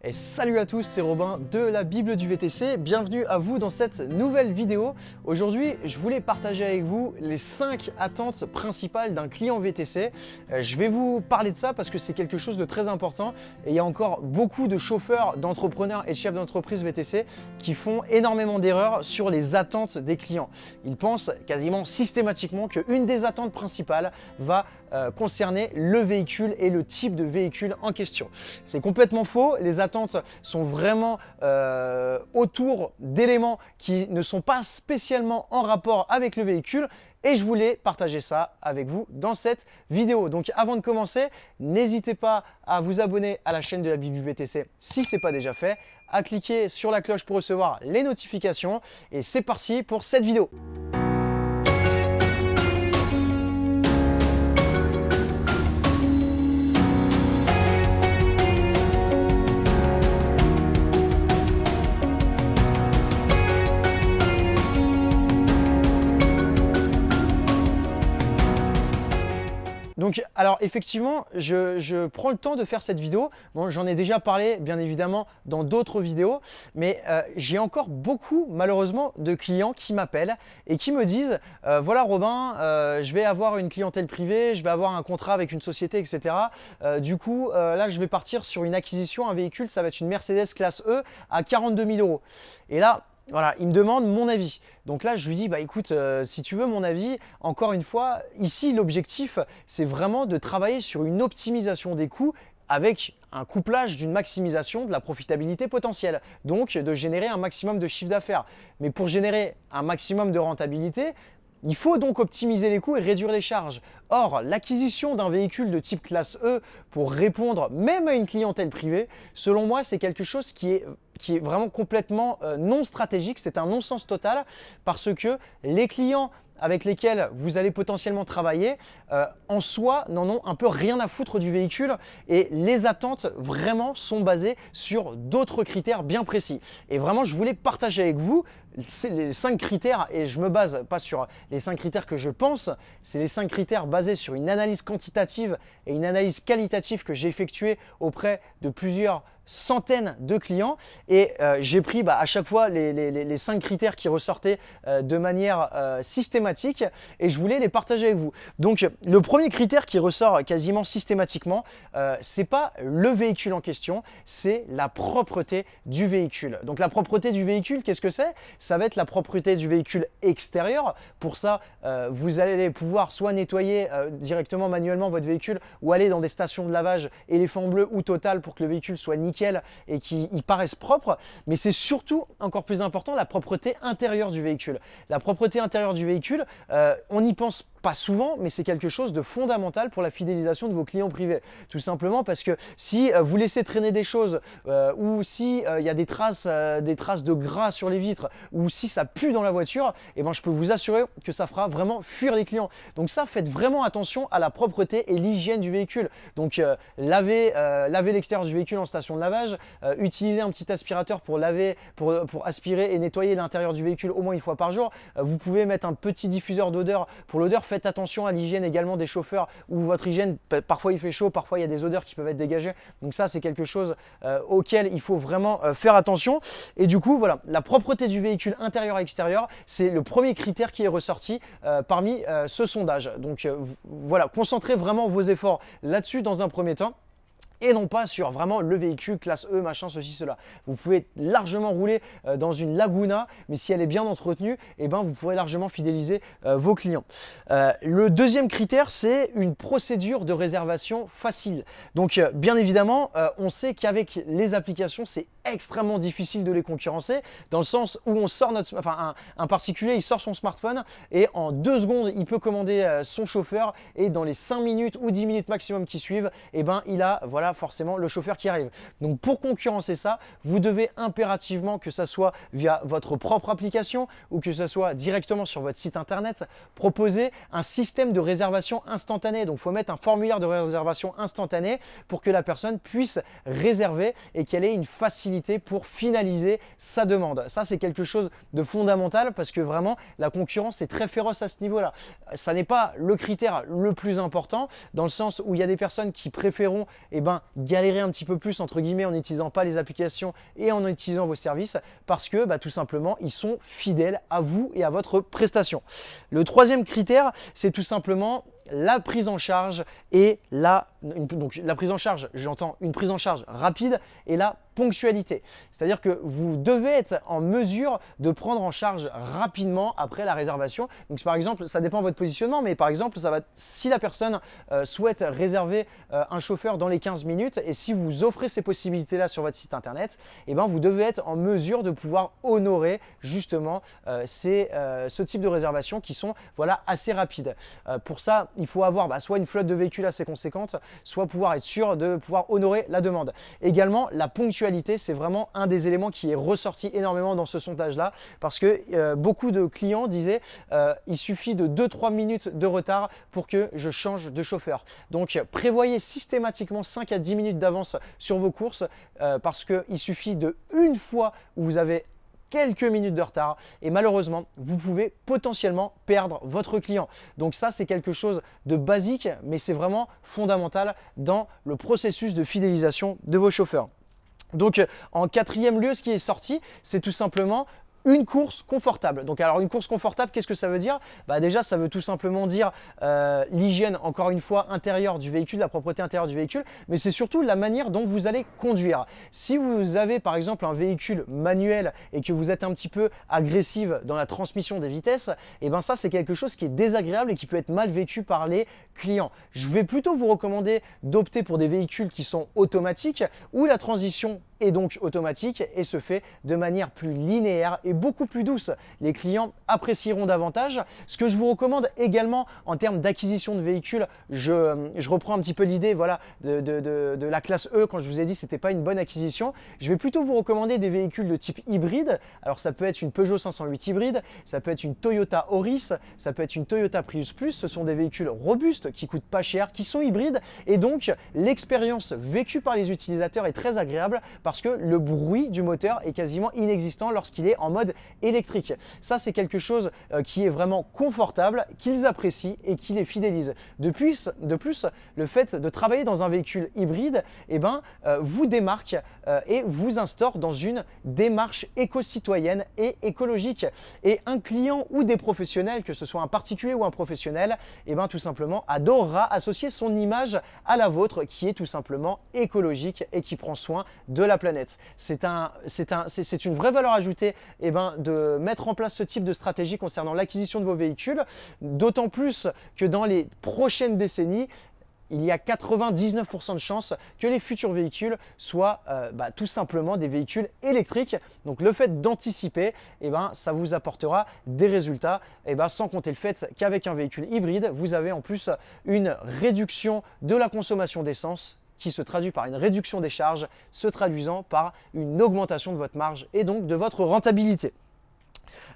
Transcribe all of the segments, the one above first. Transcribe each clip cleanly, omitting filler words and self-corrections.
Et salut à tous, c'est Robin de la Bible du VTC. Bienvenue à vous dans cette nouvelle vidéo. Aujourd'hui, je voulais partager avec vous les 5 attentes principales d'un client VTC. Je vais vous parler de ça parce que c'est quelque chose de très important et il y a encore beaucoup de chauffeurs, d'entrepreneurs et de chefs d'entreprise VTC qui font énormément d'erreurs sur les attentes des clients. Ils pensent quasiment systématiquement qu'une des attentes principales va concerner le véhicule et le type de véhicule en question. C'est complètement faux. Les attentes sont vraiment autour d'éléments qui ne sont pas spécialement en rapport avec le véhicule et je voulais partager ça avec vous dans cette vidéo. Donc avant de commencer, n'hésitez pas à vous abonner à la chaîne de la Bible du VTC si ce n'est pas déjà fait, à cliquer sur la cloche pour recevoir les notifications et c'est parti pour cette vidéo. Donc, alors effectivement, je prends le temps de faire cette vidéo. Bon, j'en ai déjà parlé, bien évidemment, dans d'autres vidéos, mais j'ai encore beaucoup, malheureusement, de clients qui m'appellent et qui me disent voilà Robin, je vais avoir une clientèle privée, je vais avoir un contrat avec une société, etc. Du coup, là, je vais partir sur une acquisition, un véhicule, ça va être une Mercedes classe E à 42 000 €. Et là, voilà, il me demande mon avis. Donc là, je lui dis, bah écoute, si tu veux mon avis, encore une fois, ici, l'objectif, c'est vraiment de travailler sur une optimisation des coûts avec un couplage d'une maximisation de la profitabilité potentielle. Donc, de générer un maximum de chiffre d'affaires. Mais pour générer un maximum de rentabilité, il faut donc optimiser les coûts et réduire les charges. Or, l'acquisition d'un véhicule de type classe E pour répondre même à une clientèle privée, selon moi, c'est quelque chose qui est vraiment complètement non stratégique. C'est un non-sens total parce que les clients avec lesquels vous allez potentiellement travailler, en soi, n'en ont un peu rien à foutre du véhicule et les attentes vraiment sont basées sur d'autres critères bien précis. Et vraiment, je voulais partager avec vous les 5 critères et je me base pas sur les 5 critères que je pense, c'est les 5 critères basés sur une analyse quantitative et une analyse qualitative que j'ai effectuée auprès de plusieurs centaines de clients et j'ai pris à chaque fois les 5 critères qui ressortaient de manière systématique et je voulais les partager avec vous. Donc le premier critère qui ressort quasiment systématiquement, c'est pas le véhicule en question, c'est la propreté du véhicule. Donc la propreté du véhicule, qu'est-ce que c'est? Ça va être la propreté du véhicule extérieur. Pour ça, vous allez pouvoir soit nettoyer directement manuellement votre véhicule ou aller dans des stations de lavage éléphant bleu ou Total pour que le véhicule soit nickel et qu'ils paraissent propres, mais c'est surtout encore plus important la propreté intérieure du véhicule. La propreté intérieure du véhicule, on n'y pense pas souvent, mais c'est quelque chose de fondamental pour la fidélisation de vos clients privés. Tout simplement parce que si vous laissez traîner des choses ou si il y a des traces de gras sur les vitres ou si ça pue dans la voiture, eh ben, je peux vous assurer que ça fera vraiment fuir les clients. Donc ça, faites vraiment attention à la propreté et l'hygiène du véhicule. Donc lavez l'extérieur du véhicule en station de lavage, utilisez un petit aspirateur pour laver, pour aspirer et nettoyer l'intérieur du véhicule au moins une fois par jour. Vous pouvez mettre un petit diffuseur d'odeur pour l'odeur. Faites attention à l'hygiène également des chauffeurs où votre hygiène, parfois il fait chaud, parfois il y a des odeurs qui peuvent être dégagées. Donc ça, c'est quelque chose auquel il faut vraiment faire attention. Et du coup, voilà, la propreté du véhicule intérieur et extérieur, c'est le premier critère qui est ressorti parmi ce sondage. Donc voilà, concentrez vraiment vos efforts là-dessus dans un premier temps. Et non pas sur vraiment le véhicule classe E, machin, ceci, cela. Vous pouvez largement rouler dans une Laguna, mais si elle est bien entretenue, eh ben, vous pourrez largement fidéliser vos clients. Le deuxième critère, c'est une procédure de réservation facile. Donc, bien évidemment, on sait qu'avec les applications, c'est extrêmement difficile de les concurrencer, dans le sens où on sort un particulier, il sort son smartphone et en 2 secondes, il peut commander son chauffeur et dans les 5 minutes ou 10 minutes maximum qui suivent, eh ben, il a forcément le chauffeur qui arrive. Donc pour concurrencer ça, vous devez impérativement, que ça soit via votre propre application ou que ça soit directement sur votre site internet, proposer un système de réservation instantanée. Donc il faut mettre un formulaire de réservation instantanée pour que la personne puisse réserver et qu'elle ait une facilité facilité pour finaliser sa demande. Ça, c'est quelque chose de fondamental parce que vraiment, la concurrence est très féroce à ce niveau-là. Ça n'est pas le critère le plus important dans le sens où il y a des personnes qui préféreront galérer un petit peu plus entre guillemets en n'utilisant pas les applications et en utilisant vos services parce que tout simplement, ils sont fidèles à vous et à votre prestation. Le troisième critère, c'est tout simplement la prise en charge et donc la prise en charge, j'entends une prise en charge rapide et la ponctualité. C'est-à-dire que vous devez être en mesure de prendre en charge rapidement après la réservation. Donc par exemple, ça dépend de votre positionnement, mais par exemple, si la personne souhaite réserver un chauffeur dans les 15 minutes et si vous offrez ces possibilités-là sur votre site internet, vous devez être en mesure de pouvoir honorer justement ce type de réservation qui sont assez rapides. Pour ça, il faut avoir soit une flotte de véhicules assez conséquente, soit pouvoir être sûr de pouvoir honorer la demande. Également, la ponctualité, c'est vraiment un des éléments qui est ressorti énormément dans ce sondage-là parce que beaucoup de clients disaient il suffit de 2-3 minutes de retard pour que je change de chauffeur. Donc, prévoyez systématiquement 5 à 10 minutes d'avance sur vos courses parce qu'il suffit de une fois où vous avez quelques minutes de retard et malheureusement, vous pouvez potentiellement perdre votre client. Donc ça, c'est quelque chose de basique, mais c'est vraiment fondamental dans le processus de fidélisation de vos chauffeurs. Donc, en quatrième lieu, ce qui est sorti, c'est tout simplement une course confortable. Donc alors une course confortable, qu'est-ce que ça veut dire? Déjà, ça veut tout simplement dire l'hygiène, encore une fois, intérieure du véhicule, la propreté intérieure du véhicule, mais c'est surtout la manière dont vous allez conduire. Si vous avez par exemple un véhicule manuel et que vous êtes un petit peu agressive dans la transmission des vitesses, ça c'est quelque chose qui est désagréable et qui peut être mal vécu par les clients. Je vais plutôt vous recommander d'opter pour des véhicules qui sont automatiques où la transition est donc automatique et se fait de manière plus linéaire et beaucoup plus douce. Les clients apprécieront davantage. Ce que je vous recommande également en termes d'acquisition de véhicules, je reprends un petit peu l'idée de la classe E quand je vous ai dit que ce n'était pas une bonne acquisition. Je vais plutôt vous recommander des véhicules de type hybride. Alors ça peut être une Peugeot 508 hybride, ça peut être une Toyota Auris, ça peut être une Toyota Prius Plus. Ce sont des véhicules robustes qui coûtent pas cher, qui sont hybrides et donc l'expérience vécue par les utilisateurs est très agréable parce que le bruit du moteur est quasiment inexistant lorsqu'il est en mode électrique. Ça, c'est quelque chose qui est vraiment confortable, qu'ils apprécient et qui les fidélise. De plus, le fait de travailler dans un véhicule hybride vous démarque et vous instaure dans une démarche éco-citoyenne et écologique. Et un client ou des professionnels, que ce soit un particulier ou un professionnel, tout simplement adorera associer son image à la vôtre qui est tout simplement écologique et qui prend soin de la planète. C'est une vraie valeur ajoutée de mettre en place ce type de stratégie concernant l'acquisition de vos véhicules, d'autant plus que dans les prochaines décennies, il y a 99% de chances que les futurs véhicules soient tout simplement des véhicules électriques. Donc le fait d'anticiper, ça vous apportera des résultats, sans compter le fait qu'avec un véhicule hybride, vous avez en plus une réduction de la consommation d'essence qui se traduit par une réduction des charges, se traduisant par une augmentation de votre marge et donc de votre rentabilité.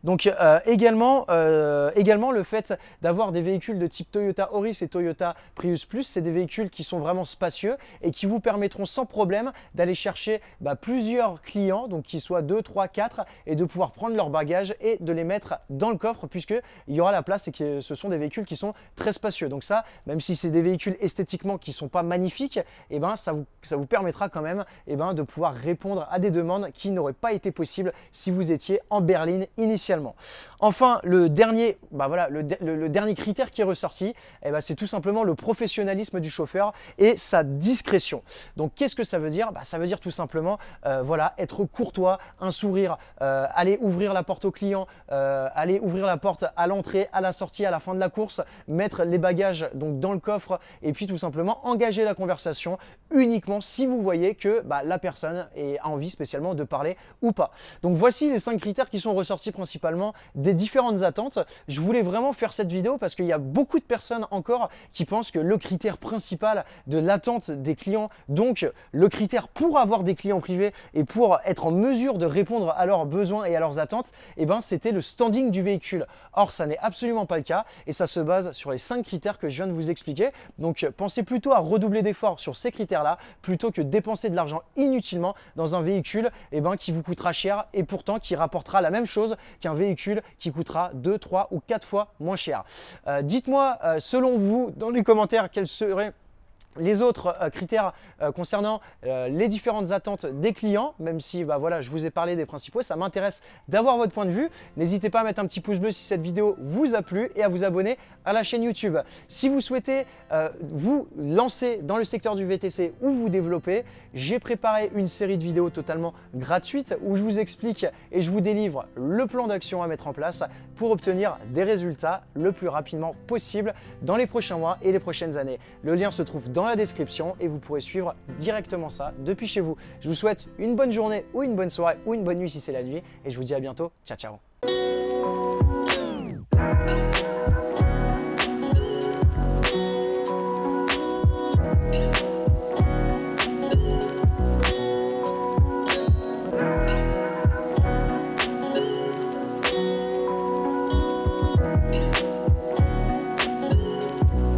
Donc également le fait d'avoir des véhicules de type Toyota Auris et Toyota Prius Plus, c'est des véhicules qui sont vraiment spacieux et qui vous permettront sans problème d'aller chercher plusieurs clients, donc qui soient 2, 3, 4 et de pouvoir prendre leurs bagages et de les mettre dans le coffre puisqu'il y aura la place et que ce sont des véhicules qui sont très spacieux. Donc ça, même si c'est des véhicules esthétiquement qui ne sont pas magnifiques, ça vous permettra quand même de pouvoir répondre à des demandes qui n'auraient pas été possibles si vous étiez en berline initialement. Enfin, le dernier critère qui est ressorti, c'est tout simplement le professionnalisme du chauffeur et sa discrétion. Donc, qu'est-ce que ça veut dire? Ça veut dire tout simplement être courtois, un sourire, aller ouvrir la porte au client, aller ouvrir la porte à l'entrée, à la sortie, à la fin de la course, mettre les bagages donc dans le coffre et puis tout simplement engager la conversation uniquement si vous voyez que la personne a envie spécialement de parler ou pas. Donc, voici les 5 critères qui sont ressortis principalement principalement des différentes attentes. Je voulais vraiment faire cette vidéo parce qu'il y a beaucoup de personnes encore qui pensent que le critère principal de l'attente des clients, donc le critère pour avoir des clients privés et pour être en mesure de répondre à leurs besoins et à leurs attentes, eh ben, c'était le standing du véhicule. Or, ça n'est absolument pas le cas et ça se base sur les 5 critères que je viens de vous expliquer. Donc, pensez plutôt à redoubler d'efforts sur ces critères-là plutôt que dépenser de l'argent inutilement dans un véhicule qui vous coûtera cher et pourtant qui rapportera la même chose qu'un véhicule qui coûtera 2, 3 ou 4 fois moins cher. Dites-moi selon vous dans les commentaires quels seraient les autres critères concernant les différentes attentes des clients, même si voilà, je vous ai parlé des principaux, ça m'intéresse d'avoir votre point de vue. N'hésitez pas à mettre un petit pouce bleu si cette vidéo vous a plu et à vous abonner à la chaîne YouTube. Si vous souhaitez vous lancer dans le secteur du VTC ou vous développer, j'ai préparé une série de vidéos totalement gratuites où je vous explique et je vous délivre le plan d'action à mettre en place pour obtenir des résultats le plus rapidement possible dans les prochains mois et les prochaines années. Le lien se trouve dans la description et vous pourrez suivre directement ça depuis chez vous. Je vous souhaite une bonne journée ou une bonne soirée ou une bonne nuit si c'est la nuit et je vous dis à bientôt. Ciao, ciao.